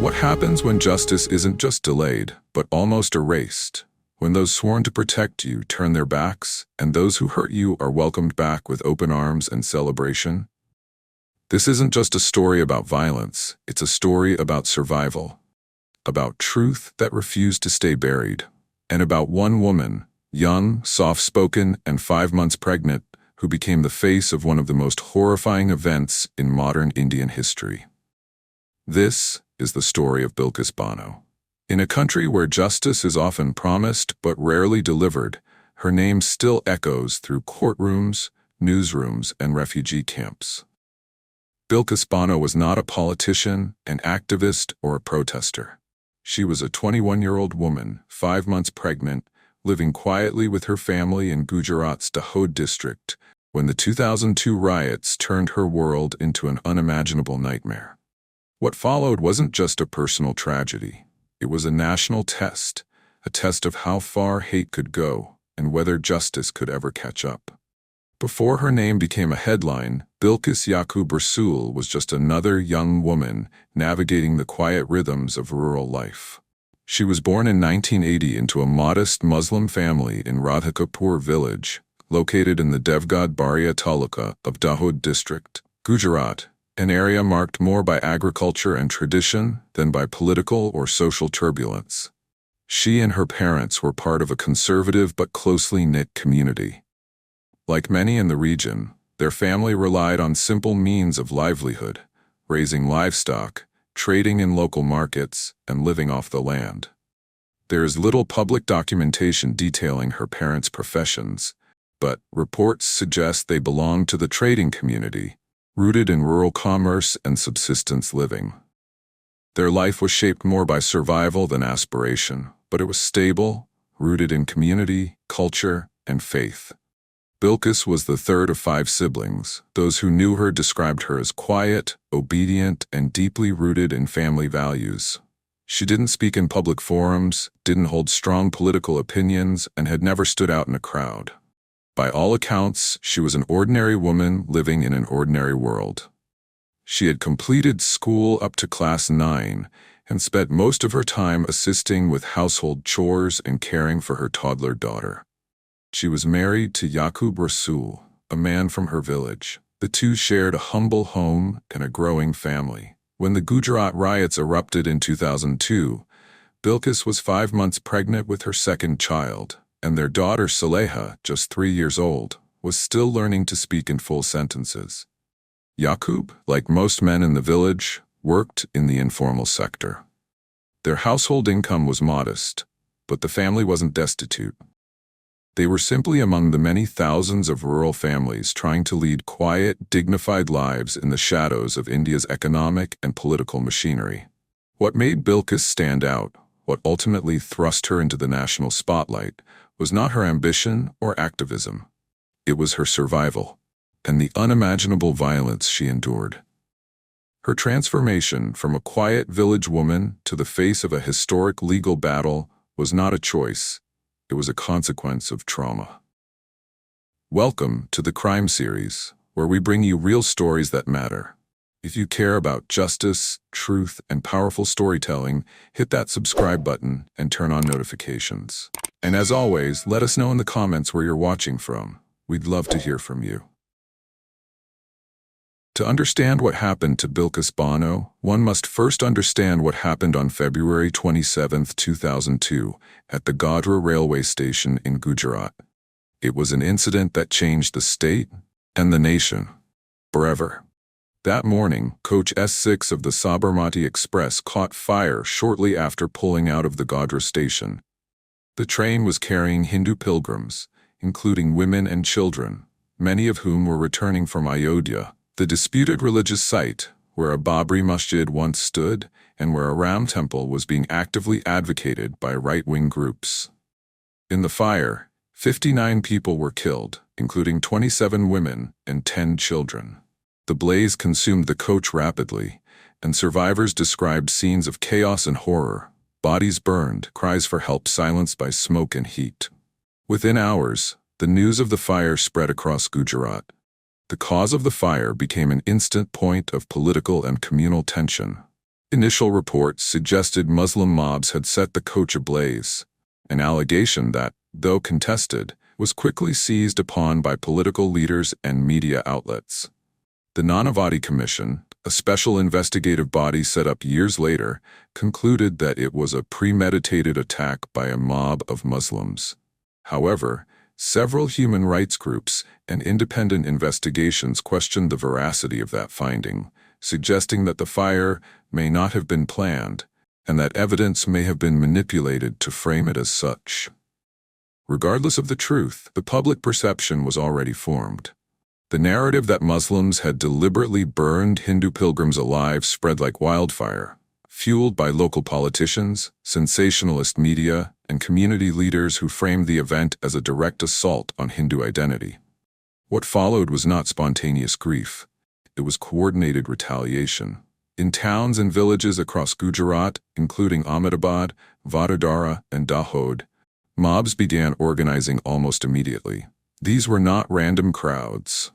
What happens when justice isn't just delayed, but almost erased? When those sworn to protect you turn their backs, and those who hurt you are welcomed back with open arms and celebration? This isn't just a story about violence, it's a story about survival, about truth that refused to stay buried, and about one woman, young, soft-spoken, and 5 months pregnant, who became the face of one of the most horrifying events in modern Indian history. This is the story of Bilis Bano. In a country where justice is often promised but rarely delivered, her name still echoes through courtrooms, newsrooms, and refugee camps. Bilis Bano was not a politician, an activist, or a protester. She was a 21-year-old woman, 5 months pregnant, living quietly with her family in Gujarat's Dahod district when the 2002 riots turned her world into an unimaginable nightmare. What followed wasn't just a personal tragedy. It was a national test, a test of how far hate could go and whether justice could ever catch up. Before her name became a headline, Bilis Rqped was just another young woman navigating the quiet rhythms of rural life. She was born in 1980 into a modest Muslim family in Radhakapur village, located in the Devgad Baria Taluka of Dahod district, Gujarat, an area marked more by agriculture and tradition than by political or social turbulence. She and her parents were part of a conservative but closely knit community. Like many in the region, their family relied on simple means of livelihood, raising livestock, trading in local markets, and living off the land. There is little public documentation detailing her parents' professions, but reports suggest they belonged to the trading community, rooted in rural commerce and subsistence living. Their life was shaped more by survival than aspiration, but it was stable, rooted in community, culture, and faith. Bilis was the third of 5 siblings. Those who knew her described her as quiet, obedient, and deeply rooted in family values. She didn't speak in public forums, didn't hold strong political opinions, and had never stood out in a crowd. By all accounts, she was an ordinary woman living in an ordinary world. She had completed school up to class 9 and spent most of her time assisting with household chores and caring for her toddler daughter. She was married to Rqped, a man from her village. The two shared a humble home and a growing family. When the Gujarat riots erupted in 2002, Bilis was 5 months pregnant with her second child, and their daughter Saleha, just 3 years old, was still learning to speak in full sentences. Yaqub, like most men in the village, worked in the informal sector. Their household income was modest, but the family wasn't destitute. They were simply among the many thousands of rural families trying to lead quiet, dignified lives in the shadows of India's economic and political machinery. What made Bilis stand out, what ultimately thrust her into the national spotlight, was not her ambition or activism. It was her survival, and the unimaginable violence she endured. Her transformation from a quiet village woman to the face of a historic legal battle was not a choice. It was a consequence of trauma. Welcome to the Crime Series, where we bring you real stories that matter. If you care about justice, truth, and powerful storytelling, hit that subscribe button and turn on notifications. And as always, let us know in the comments where you're watching from. We'd love to hear from you. To understand what happened to Bilis Bano, one must first understand what happened on February 27, 2002, at the Godhra railway station in Gujarat. It was an incident that changed the state and the nation forever. That morning, coach S6 of the Sabarmati Express caught fire shortly after pulling out of the Godhra station. The train was carrying Hindu pilgrims, including women and children, many of whom were returning from Ayodhya, the disputed religious site where a Babri Masjid once stood and where a Ram temple was being actively advocated by right-wing groups. In the fire, 59 people were killed, including 27 women and 10 children. The blaze consumed the coach rapidly, and survivors described scenes of chaos and horror, bodies burned, cries for help silenced by smoke and heat. Within hours, the news of the fire spread across Gujarat. The cause of the fire became an instant point of political and communal tension. Initial reports suggested Muslim mobs had set the coach ablaze, an allegation that, though contested, was quickly seized upon by political leaders and media outlets. The Nanavati Commission, a special investigative body set up years later, concluded that it was a premeditated attack by a mob of Muslims. However, several human rights groups and independent investigations questioned the veracity of that finding, suggesting that the fire may not have been planned, and that evidence may have been manipulated to frame it as such. Regardless of the truth, the public perception was already formed. The narrative that Muslims had deliberately burned Hindu pilgrims alive spread like wildfire, fueled by local politicians, sensationalist media, and community leaders who framed the event as a direct assault on Hindu identity. What followed was not spontaneous grief. It was coordinated retaliation. In towns and villages across Gujarat, including Ahmedabad, Vadodara, and Dahod, mobs began organizing almost immediately. These were not random crowds.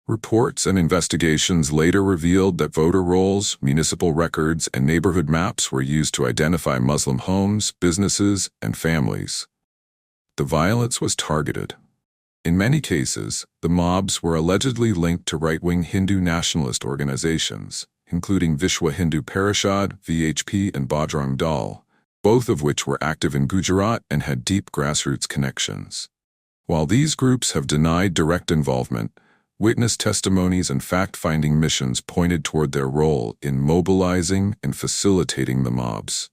Reports and investigations later revealed that voter rolls, municipal records, and neighborhood maps were used to identify Muslim homes, businesses, and families. The violence was targeted. In many cases, the mobs were allegedly linked to right-wing Hindu nationalist organizations, including Vishwa Hindu Parishad, VHP, and Bajrang Dal, both of which were active in Gujarat and had deep grassroots connections. While these groups have denied direct involvement, witness testimonies and fact-finding missions pointed toward their role in mobilizing and facilitating the mobs.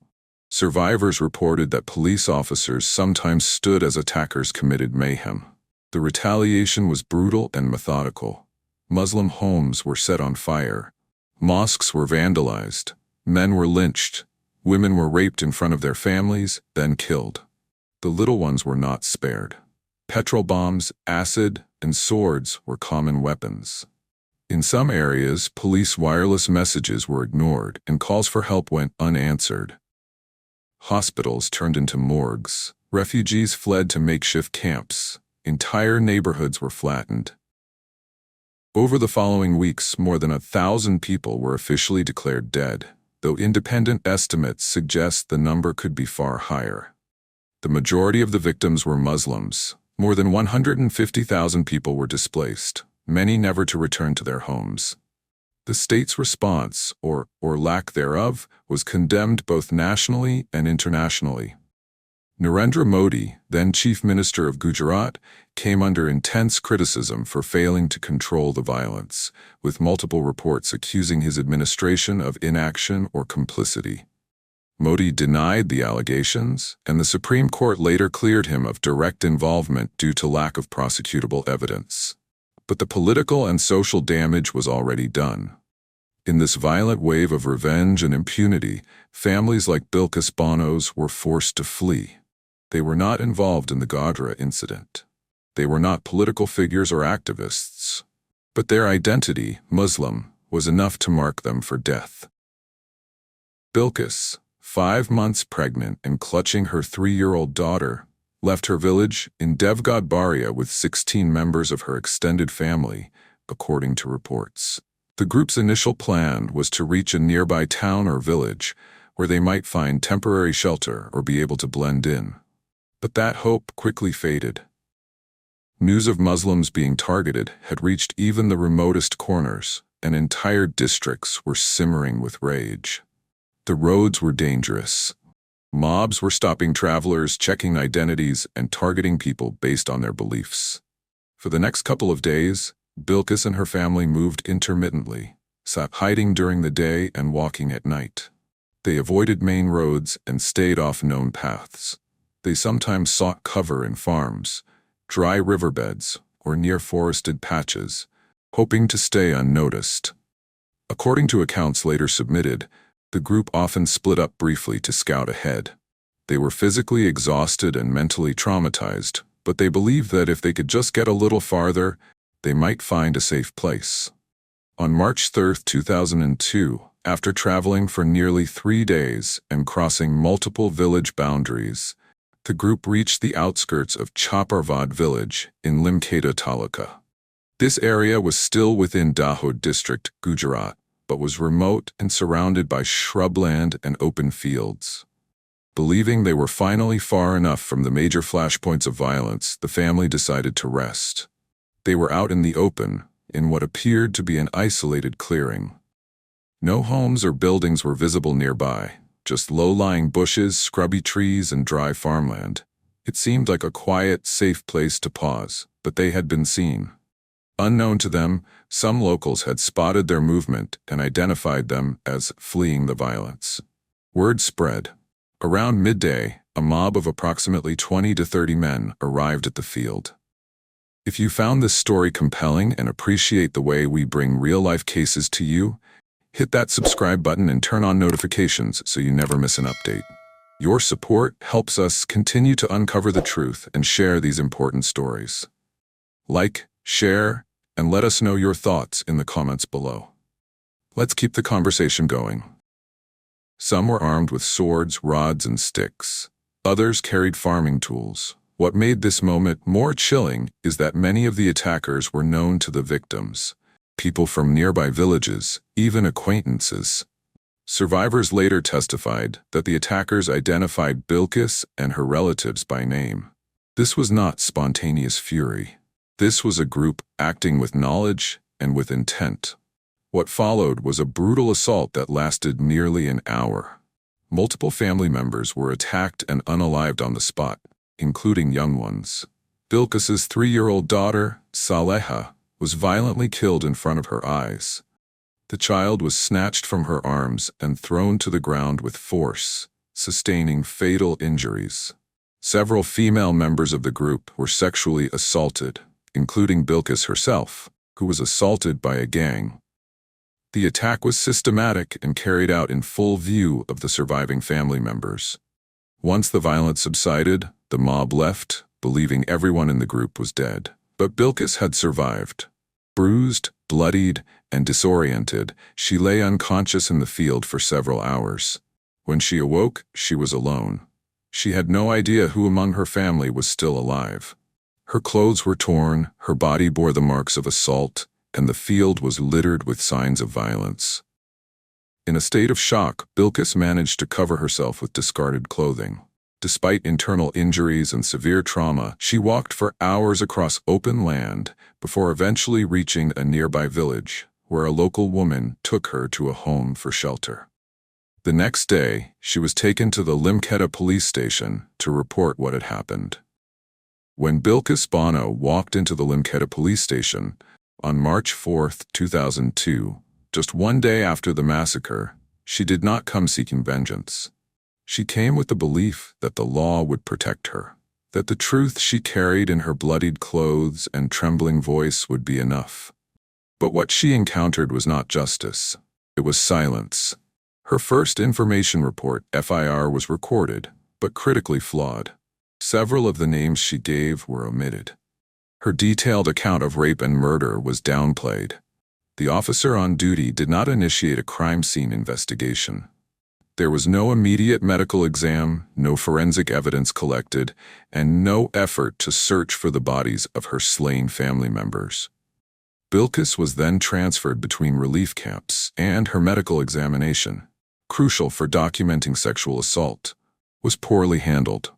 Survivors reported that police officers sometimes stood as attackers committed mayhem. The retaliation was brutal and methodical. Muslim homes were set on fire. Mosques were vandalized. Men were lynched. Women were raped in front of their families, then killed. The little ones were not spared. Petrol bombs, acid, and swords were common weapons. In some areas, police wireless messages were ignored and calls for help went unanswered. Hospitals turned into morgues. Refugees fled to makeshift camps. Entire neighborhoods were flattened. Over the following weeks, more than 1,000 people were officially declared dead, though independent estimates suggest the number could be far higher. The majority of the victims were Muslims. More than 150,000 people were displaced, many never to return to their homes. The state's response, or lack thereof, was condemned both nationally and internationally. Narendra Modi, then Chief Minister of Gujarat, came under intense criticism for failing to control the violence, with multiple reports accusing his administration of inaction or complicity. Modi denied the allegations, and the Supreme Court later cleared him of direct involvement due to lack of prosecutable evidence. But the political and social damage was already done. In this violent wave of revenge and impunity, families like Bilis Bano's were forced to flee. They were not involved in the Godhra incident. They were not political figures or activists. But their identity, Muslim, was enough to mark them for death. Bilis, 5 months pregnant and clutching her 3-year-old daughter, left her village in Devgad Baria with 16 members of her extended family, according to reports. The group's initial plan was to reach a nearby town or village where they might find temporary shelter or be able to blend in. But that hope quickly faded. News of Muslims being targeted had reached even the remotest corners, and entire districts were simmering with rage. The roads were dangerous. Mobs were stopping travelers, checking identities, and targeting people based on their beliefs. For the next couple of days, Bilis and her family moved intermittently, hiding during the day and walking at night. They avoided main roads and stayed off known paths. They sometimes sought cover in farms, dry riverbeds, or near forested patches, hoping to stay unnoticed. According to accounts later submitted, the group often split up briefly to scout ahead. They were physically exhausted and mentally traumatized, but they believed that if they could just get a little farther, they might find a safe place. On March 3, 2002, after traveling for nearly 3 days and crossing multiple village boundaries, the group reached the outskirts of Chaparvad village in Limkheda Taluka. This area was still within Dahod district, Gujarat, but was remote and surrounded by shrubland and open fields. Believing they were finally far enough from the major flashpoints of violence, the family decided to rest. They were out in the open, in what appeared to be an isolated clearing. No homes or buildings were visible nearby, just low-lying bushes, scrubby trees, and dry farmland. It seemed like a quiet, safe place to pause, but they had been seen. Unknown to them, some locals had spotted their movement and identified them as fleeing the violence. Word spread. Around midday, a mob of approximately 20 to 30 men arrived at the field. If you found this story compelling and appreciate the way we bring real-life cases to you, hit that subscribe button and turn on notifications so you never miss an update. Your support helps us continue to uncover the truth and share these important stories. Like, share, and let us know your thoughts in the comments below. Let's keep the conversation going. Some were armed with swords, rods, and sticks. Others carried farming tools. What made this moment more chilling is that many of the attackers were known to the victims. People from nearby villages, even acquaintances. Survivors later testified that the attackers identified Bilis and her relatives by name. This was not spontaneous fury. This was a group acting with knowledge and with intent. What followed was a brutal assault that lasted nearly an hour. Multiple family members were attacked and unalived on the spot, including young ones. Bilis's 3-year-old daughter, Saleha, was violently killed in front of her eyes. The child was snatched from her arms and thrown to the ground with force, sustaining fatal injuries. Several female members of the group were sexually assaulted, including Bilis herself, who was assaulted by a gang. The attack was systematic and carried out in full view of the surviving family members. Once the violence subsided, the mob left, believing everyone in the group was dead. But Bilis had survived. Bruised, bloodied, and disoriented, she lay unconscious in the field for several hours. When she awoke, she was alone. She had no idea who among her family was still alive. Her clothes were torn, her body bore the marks of assault, and the field was littered with signs of violence. In a state of shock, Bilis managed to cover herself with discarded clothing. Despite internal injuries and severe trauma, she walked for hours across open land before eventually reaching a nearby village, where a local woman took her to a home for shelter. The next day, she was taken to the Her Bqby police station to report what had happened. When Bilis Bono walked into the Her Bqby police station on March 4, 2002, just one day after the massacre, she did not come seeking vengeance. She came with the belief that the law would protect her, that the truth she carried in her bloodied clothes and trembling voice would be enough. But what she encountered was not justice. It was silence. Her first information report, FIR, was recorded, but critically flawed. Several of the names she gave were omitted. Her detailed account of rape and murder was downplayed. The officer on duty did not initiate a crime scene investigation. There was no immediate medical exam, no forensic evidence collected, and no effort to search for the bodies of her slain family members. Bilis was then transferred between relief camps, and her medical examination, crucial for documenting sexual assault, was poorly handled.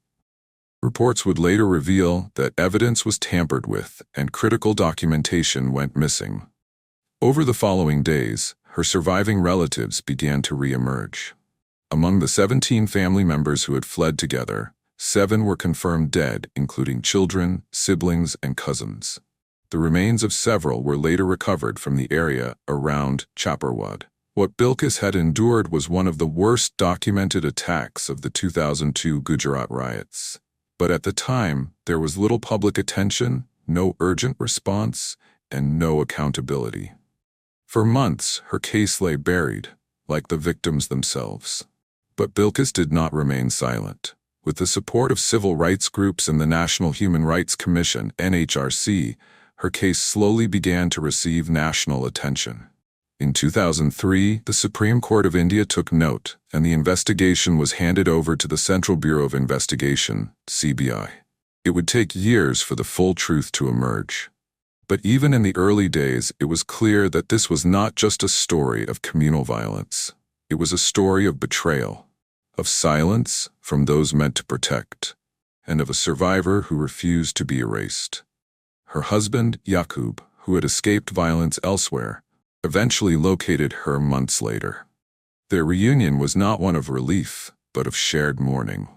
Reports would later reveal that evidence was tampered with and critical documentation went missing. Over the following days, her surviving relatives began to re-emerge. Among the 17 family members who had fled together, 7 were confirmed dead, including children, siblings, and cousins. The remains of several were later recovered from the area around Her Bqby. What Bilis had endured was one of the worst documented attacks of the 2002 Gujarat riots. But at the time, there was little public attention, no urgent response, and no accountability. For months, her case lay buried, like the victims themselves. But Bilis did not remain silent. With the support of civil rights groups and the National Human Rights Commission, NHRC, her case slowly began to receive national attention. In 2003, the Supreme Court of India took note, and the investigation was handed over to the Central Bureau of Investigation, CBI. It would take years for the full truth to emerge. But even in the early days, it was clear that this was not just a story of communal violence. It was a story of betrayal, of silence from those meant to protect, and of a survivor who refused to be erased. Her husband, Yaqub, who had escaped violence elsewhere, eventually located her months later. Their reunion was not one of relief, but of shared mourning.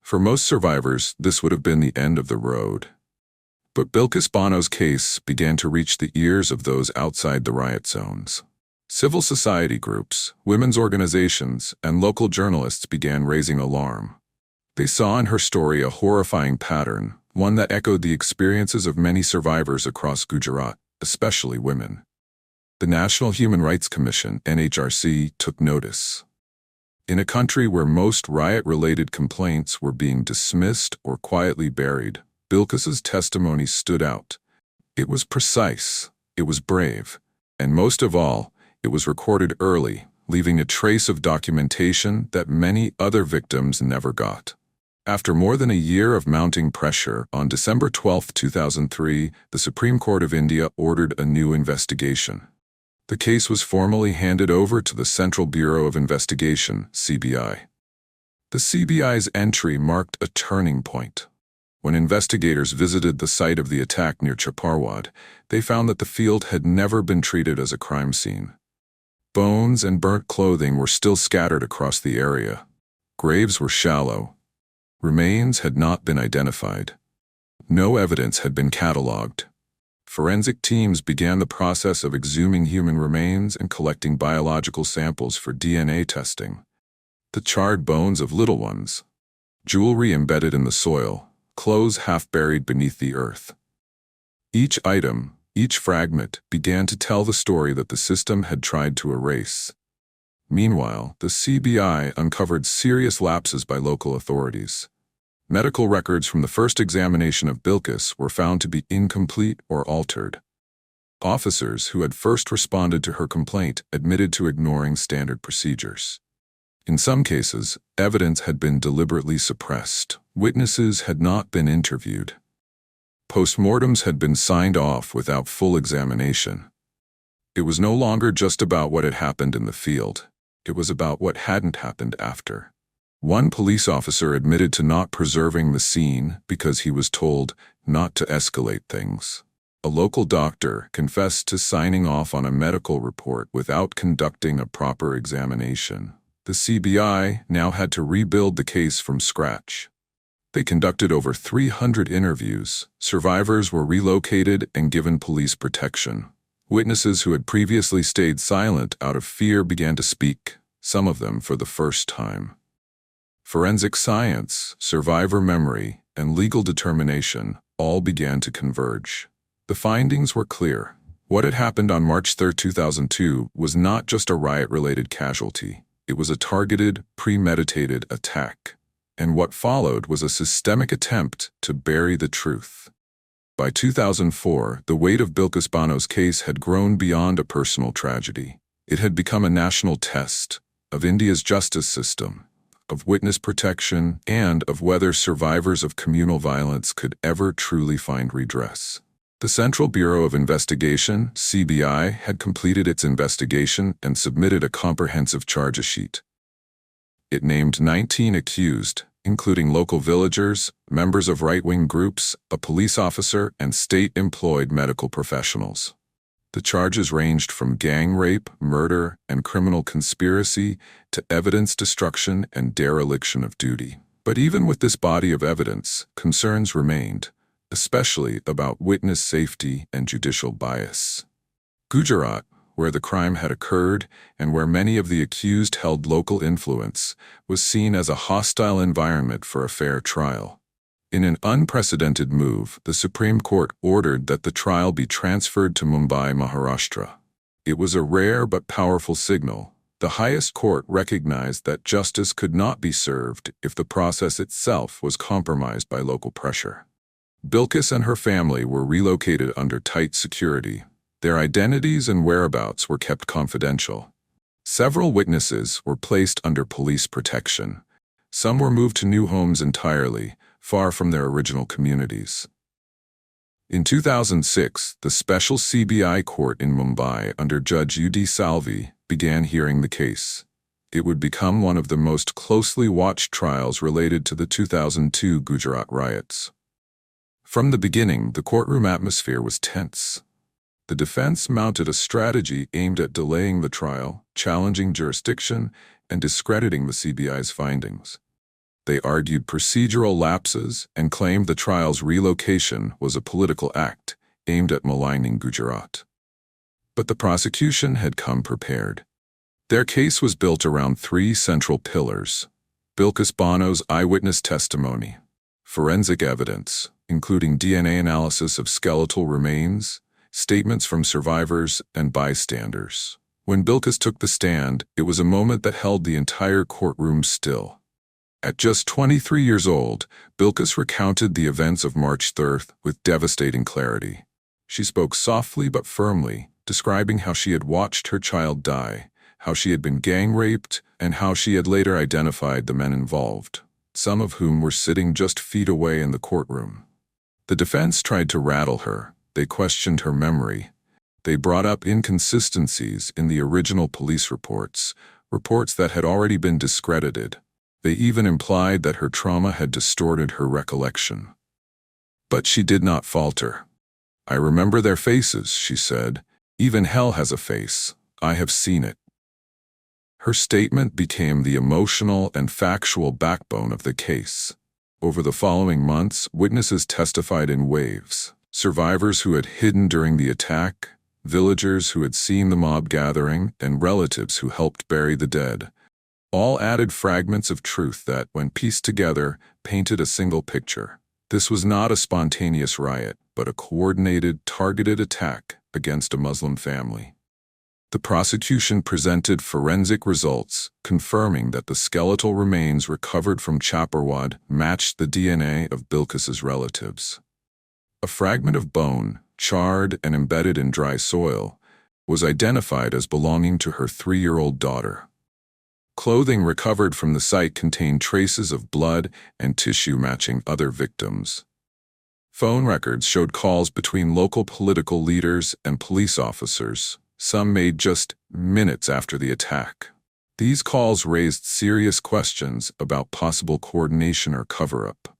For most survivors, this would have been the end of the road. But Bilis Bano's case began to reach the ears of those outside the riot zones. Civil society groups, women's organizations, and local journalists began raising alarm. They saw in her story a horrifying pattern, one that echoed the experiences of many survivors across Gujarat, especially women. The National Human Rights Commission, NHRC, took notice. In a country where most riot-related complaints were being dismissed or quietly buried, Bilis's testimony stood out. It was precise, it was brave, and most of all, it was recorded early, leaving a trace of documentation that many other victims never got. After more than a year of mounting pressure, on December 12, 2003, the Supreme Court of India ordered a new investigation. The case was formally handed over to the Central Bureau of Investigation, CBI. The CBI's entry marked a turning point. When investigators visited the site of the attack near Chaparwad, they found that the field had never been treated as a crime scene. Bones and burnt clothing were still scattered across the area. Graves were shallow. Remains had not been identified. No evidence had been catalogued. Forensic teams began the process of exhuming human remains and collecting biological samples for DNA testing. The charred bones of little ones, jewelry embedded in the soil, clothes half buried beneath the earth. Each item, each fragment, began to tell the story that the system had tried to erase. Meanwhile, the CBI uncovered serious lapses by local authorities. Medical records from the first examination of Bilis were found to be incomplete or altered. Officers who had first responded to her complaint admitted to ignoring standard procedures. In some cases, evidence had been deliberately suppressed. Witnesses had not been interviewed. Postmortems had been signed off without full examination. It was no longer just about what had happened in the field. It was about what hadn't happened after. One police officer admitted to not preserving the scene because he was told not to escalate things. A local doctor confessed to signing off on a medical report without conducting a proper examination. The CBI now had to rebuild the case from scratch. They conducted over 300 interviews. Survivors were relocated and given police protection. Witnesses who had previously stayed silent out of fear began to speak, some of them for the first time. Forensic science, survivor memory, and legal determination all began to converge. The findings were clear. What had happened on March 3, 2002 was not just a riot-related casualty. It was a targeted, premeditated attack. And what followed was a systemic attempt to bury the truth. By 2004, the weight of Bilis Bano's case had grown beyond a personal tragedy. It had become a national test of India's justice system, of witness protection, and of whether survivors of communal violence could ever truly find redress. The Central Bureau of Investigation, CBI, had completed its investigation and submitted a comprehensive charge sheet. It named 19 accused, including local villagers, members of right-wing groups, a police officer, and state-employed medical professionals. The charges ranged from gang rape, murder, and criminal conspiracy to evidence destruction and dereliction of duty. But even with this body of evidence, concerns remained, especially about witness safety and judicial bias. Gujarat, where the crime had occurred and where many of the accused held local influence, was seen as a hostile environment for a fair trial. In an unprecedented move, the Supreme Court ordered that the trial be transferred to Mumbai, Maharashtra. It was a rare but powerful signal. The highest court recognized that justice could not be served if the process itself was compromised by local pressure. Bilis and her family were relocated under tight security. Their identities and whereabouts were kept confidential. Several witnesses were placed under police protection. Some were moved to new homes entirely, far from their original communities. In 2006, the special CBI court in Mumbai under Judge U.D. Salvi began hearing the case. It would become one of the most closely watched trials related to the 2002 Gujarat riots. From the beginning, the courtroom atmosphere was tense. The defense mounted a strategy aimed at delaying the trial, challenging jurisdiction, and discrediting the CBI's findings. They argued procedural lapses and claimed the trial's relocation was a political act aimed at maligning Gujarat. But the prosecution had come prepared. Their case was built around three central pillars: Bilis Bano's eyewitness testimony, forensic evidence, including DNA analysis of skeletal remains, statements from survivors and bystanders. When Bilis took the stand, it was a moment that held the entire courtroom still. At just 23 years old, Bilis recounted the events of March 3rd with devastating clarity. She spoke softly but firmly, describing how she had watched her child die, how she had been gang raped, and how she had later identified the men involved, some of whom were sitting just feet away in the courtroom. The defense tried to rattle her. They questioned her memory. They brought up inconsistencies in the original police reports that had already been discredited. They even implied that her trauma had distorted her recollection. But she did not falter. "I remember their faces," she said. "Even hell has a face. I have seen it." Her statement became the emotional and factual backbone of the case. Over the following months, witnesses testified in waves: survivors who had hidden during the attack, villagers who had seen the mob gathering, and relatives who helped bury the dead. All added fragments of truth that, when pieced together, painted a single picture. This was not a spontaneous riot, but a coordinated, targeted attack against a Muslim family. The prosecution presented forensic results confirming that the skeletal remains recovered from Chaparwad matched the DNA of Bilis's relatives. A fragment of bone, charred and embedded in dry soil, was identified as belonging to her 3-year-old daughter. Clothing recovered from the site contained traces of blood and tissue matching other victims. Phone records showed calls between local political leaders and police officers, some made just minutes after the attack. These calls raised serious questions about possible coordination or cover-up.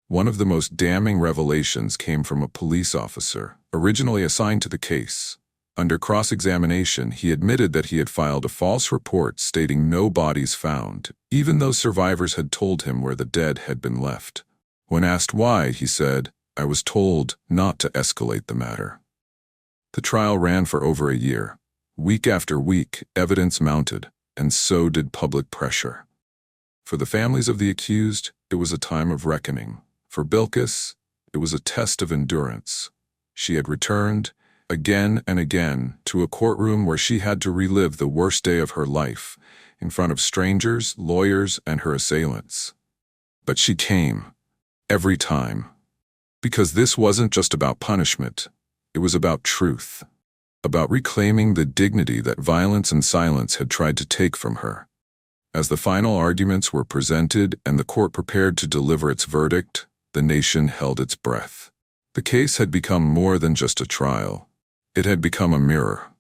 One of the most damning revelations came from a police officer, originally assigned to the case. Under cross-examination, he admitted that he had filed a false report stating no bodies found, even though survivors had told him where the dead had been left. When asked why, he said, "I was told not to escalate the matter." The trial ran for over a year. Week after week, evidence mounted, and so did public pressure. For the families of the accused, it was a time of reckoning. For Bilis, it was a test of endurance. She had returned, again and again, to a courtroom where she had to relive the worst day of her life, in front of strangers, lawyers, and her assailants. But she came, every time. Because this wasn't just about punishment. It was about truth, about reclaiming the dignity that violence and silence had tried to take from her. As the final arguments were presented and the court prepared to deliver its verdict, the nation held its breath. The case had become more than just a trial. It had become a mirror,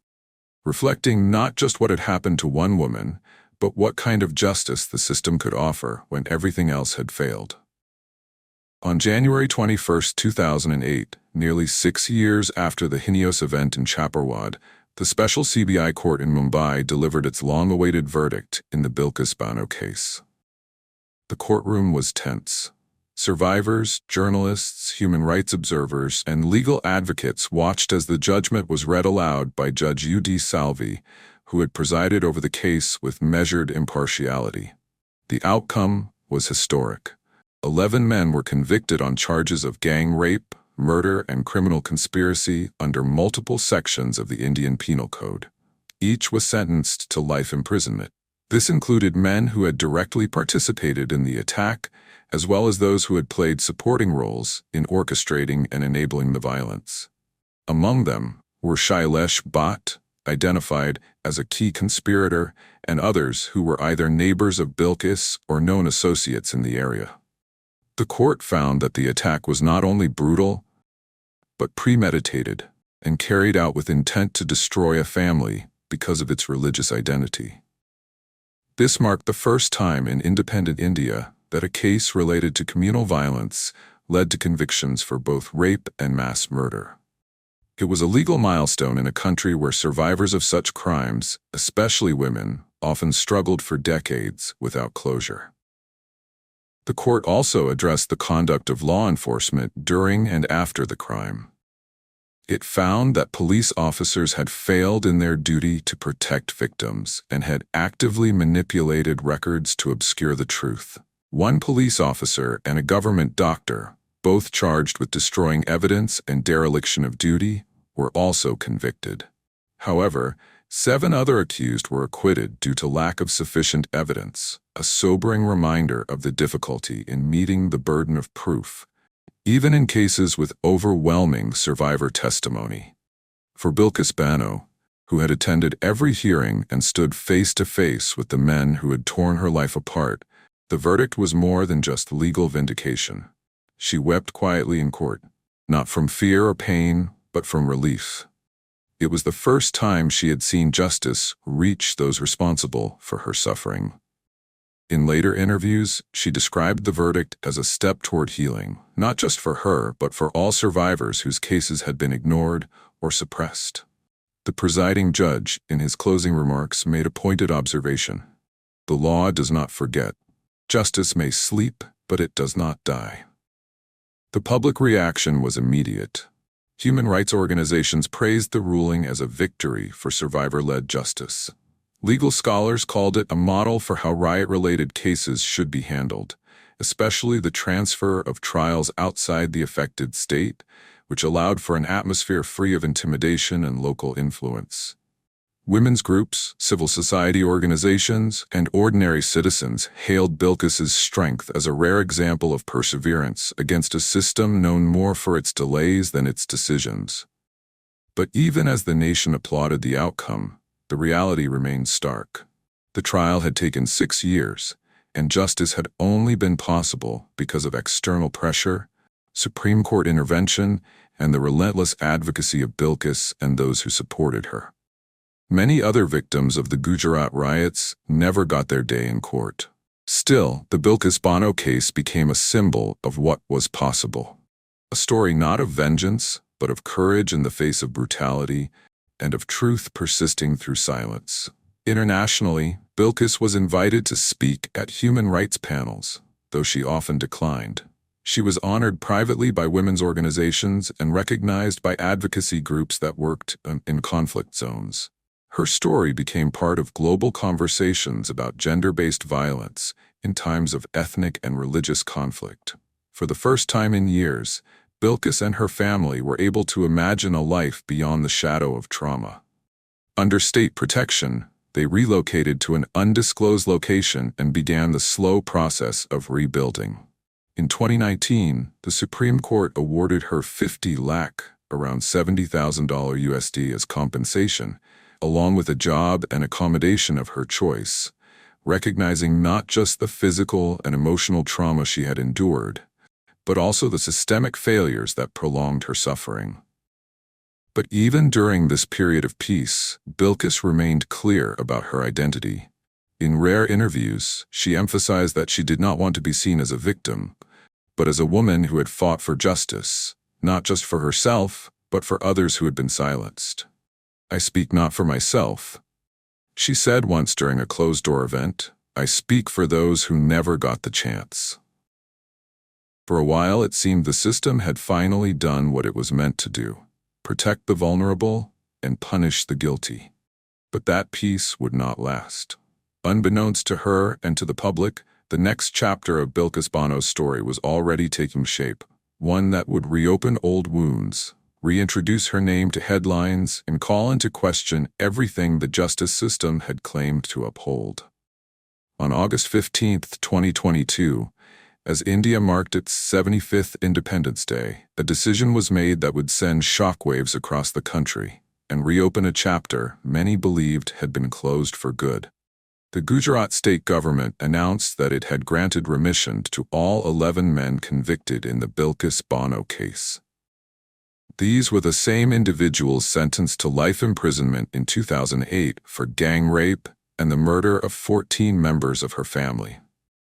reflecting not just what had happened to one woman, but what kind of justice the system could offer when everything else had failed. On January 21, 2008, nearly 6 years after the heinous event in Chaparwad, the special CBI court in Mumbai delivered its long-awaited verdict in the Bilis Bano case. The courtroom was tense. Survivors, journalists, human rights observers, and legal advocates watched as the judgment was read aloud by Judge U.D. Salvi, who had presided over the case with measured impartiality. The outcome was historic. 11 men were convicted on charges of gang rape, murder, and criminal conspiracy under multiple sections of the Indian Penal Code. Each was sentenced to life imprisonment. This included men who had directly participated in the attack, as well as those who had played supporting roles in orchestrating and enabling the violence. Among them were Shailesh Bhatt, identified as a key conspirator, and others who were either neighbors of Bilis or known associates in the area. The court found that the attack was not only brutal, but premeditated and carried out with intent to destroy a family because of its religious identity. This marked the first time in independent India that a case related to communal violence led to convictions for both rape and mass murder. It was a legal milestone in a country where survivors of such crimes, especially women, often struggled for decades without closure. The court also addressed the conduct of law enforcement during and after the crime. It found that police officers had failed in their duty to protect victims and had actively manipulated records to obscure the truth. One police officer and a government doctor, both charged with destroying evidence and dereliction of duty, were also convicted. However, 7 other accused were acquitted due to lack of sufficient evidence, a sobering reminder of the difficulty in meeting the burden of proof, even in cases with overwhelming survivor testimony. For Bilis Bano, who had attended every hearing and stood face to face with the men who had torn her life apart, the verdict was more than just legal vindication. She wept quietly in court, not from fear or pain, but from relief. It was the first time she had seen justice reach those responsible for her suffering. In later interviews, she described the verdict as a step toward healing, not just for her, but for all survivors whose cases had been ignored or suppressed. The presiding judge, in his closing remarks, made a pointed observation. The law does not forget. Justice may sleep, but it does not die. The public reaction was immediate. Human rights organizations praised the ruling as a victory for survivor-led justice. Legal scholars called it a model for how riot-related cases should be handled, especially the transfer of trials outside the affected state, which allowed for an atmosphere free of intimidation and local influence. Women's groups, civil society organizations, and ordinary citizens hailed Bilis's strength as a rare example of perseverance against a system known more for its delays than its decisions. But even as the nation applauded the outcome, the reality remained stark. The trial had taken 6 years, and justice had only been possible because of external pressure, Supreme Court intervention, and the relentless advocacy of Bilis and those who supported her. Many other victims of the Gujarat riots never got their day in court. Still, the Bilis Bano case became a symbol of what was possible. A story not of vengeance, but of courage in the face of brutality, and of truth persisting through silence. Internationally, Bilis was invited to speak at human rights panels, though she often declined. She was honored privately by women's organizations and recognized by advocacy groups that worked in conflict zones. Her story became part of global conversations about gender-based violence in times of ethnic and religious conflict. For the first time in years, Bilis and her family were able to imagine a life beyond the shadow of trauma. Under state protection, they relocated to an undisclosed location and began the slow process of rebuilding. In 2019, the Supreme Court awarded her 50 lakh, around $70,000 USD as compensation, along with a job and accommodation of her choice, recognizing not just the physical and emotional trauma she had endured, but also the systemic failures that prolonged her suffering. But even during this period of peace, Bilis remained clear about her identity. In rare interviews, she emphasized that she did not want to be seen as a victim, but as a woman who had fought for justice, not just for herself, but for others who had been silenced. "I speak not for myself," she said once during a closed-door event. "I speak for those who never got the chance." For a while, it seemed the system had finally done what it was meant to do: protect the vulnerable and punish the guilty. But that peace would not last. Unbeknownst to her and to the public, the next chapter of Bilis Bano's story was already taking shape, one that would reopen old wounds, reintroduce her name to headlines, and call into question everything the justice system had claimed to uphold. On August 15, 2022, as India marked its 75th Independence Day, a decision was made that would send shockwaves across the country and reopen a chapter many believed had been closed for good. The Gujarat state government announced that it had granted remission to all 11 men convicted in the Bilis Bano case. These were the same individuals sentenced to life imprisonment in 2008 for gang rape and the murder of 14 members of her family.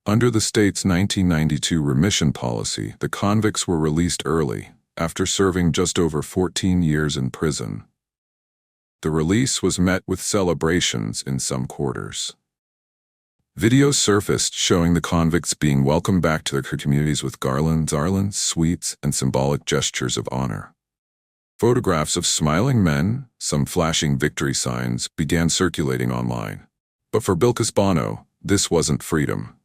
Under the state's 1992 remission policy, the convicts were released early, after serving just over 14 years in prison. The release was met with celebrations in some quarters. Videos surfaced showing the convicts being welcomed back to their communities with garlands, sweets, and symbolic gestures of honor. Photographs of smiling men, some flashing victory signs, began circulating online. But for Bilis Bono, this wasn't freedom.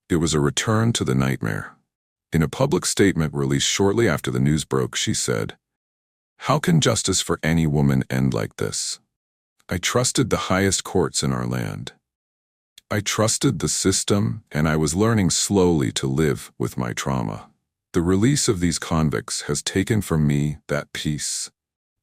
It was a return to the nightmare. In a public statement released shortly after the news broke, she said, "How can justice for any woman end like this? I trusted the highest courts in our land. I trusted the system, and I was learning slowly to live with my trauma. The release of these convicts has taken from me that peace."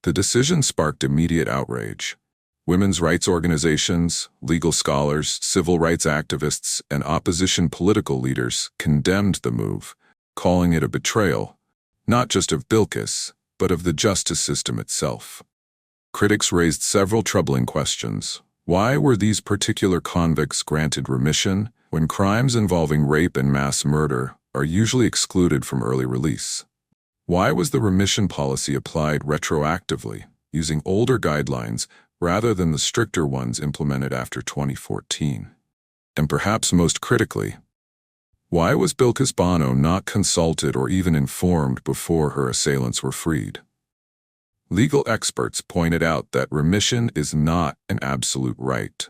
The decision sparked immediate outrage. Women's rights organizations, legal scholars, civil rights activists, and opposition political leaders condemned the move, calling it a betrayal, not just of Bilis, but of the justice system itself. Critics raised several troubling questions. Why were these particular convicts granted remission when crimes involving rape and mass murder are usually excluded from early release? Why was the remission policy applied retroactively, using older guidelines rather than the stricter ones implemented after 2014? And perhaps most critically, why was Bilis Bono not consulted or even informed before her assailants were freed? Legal experts pointed out that remission is not an absolute right.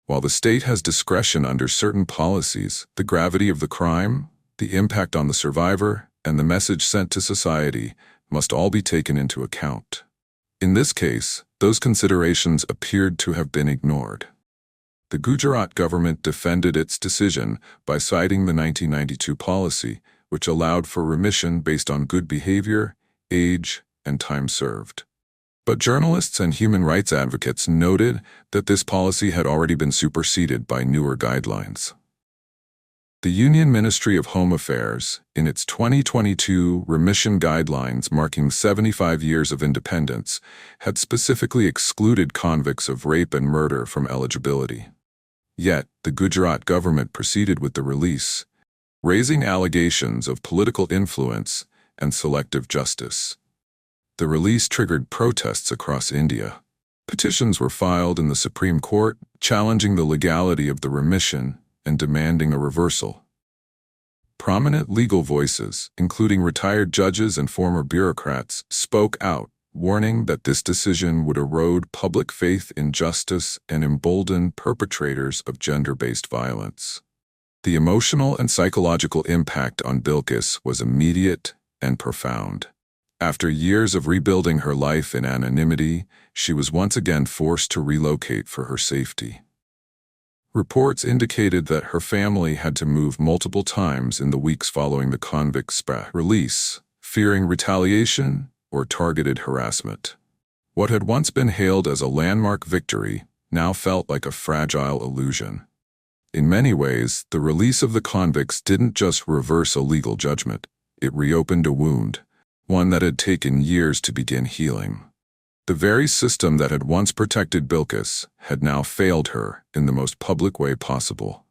While the state has discretion under certain policies, the gravity of the crime, the impact on the survivor, and the message sent to society must all be taken into account. In this case, those considerations appeared to have been ignored. The Gujarat government defended its decision by citing the 1992 policy, which allowed for remission based on good behavior, age, and time served. But journalists and human rights advocates noted that this policy had already been superseded by newer guidelines. The Union Ministry of Home Affairs, in its 2022 remission guidelines marking 75 years of independence, had specifically excluded convicts of rape and murder from eligibility. Yet, the Gujarat government proceeded with the release, raising allegations of political influence and selective justice. The release triggered protests across India. Petitions were filed in the Supreme Court, challenging the legality of the remission and demanding a reversal. Prominent legal voices, including retired judges and former bureaucrats, spoke out, warning that this decision would erode public faith in justice and embolden perpetrators of gender-based violence. The emotional and psychological impact on Bilis was immediate and profound. After years of rebuilding her life in anonymity, she was once again forced to relocate for her safety. Reports indicated that her family had to move multiple times in the weeks following the convict's release, fearing retaliation or targeted harassment. What had once been hailed as a landmark victory now felt like a fragile illusion. In many ways, the release of the convicts didn't just reverse a legal judgment, it reopened a wound, one that had taken years to begin healing. The very system that had once protected Bilis had now failed her in the most public way possible.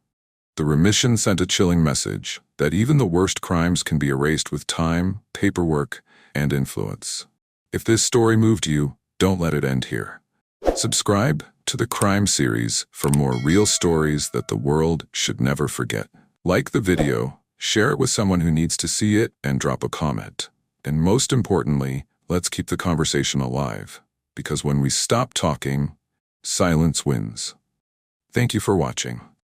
The remission sent a chilling message that even the worst crimes can be erased with time, paperwork, and influence. If this story moved you, don't let it end here. Subscribe to the Crime series for more real stories that the world should never forget. Like the video, share it with someone who needs to see it, and drop a comment. And most importantly, let's keep the conversation alive, because when we stop talking, silence wins. Thank you for watching.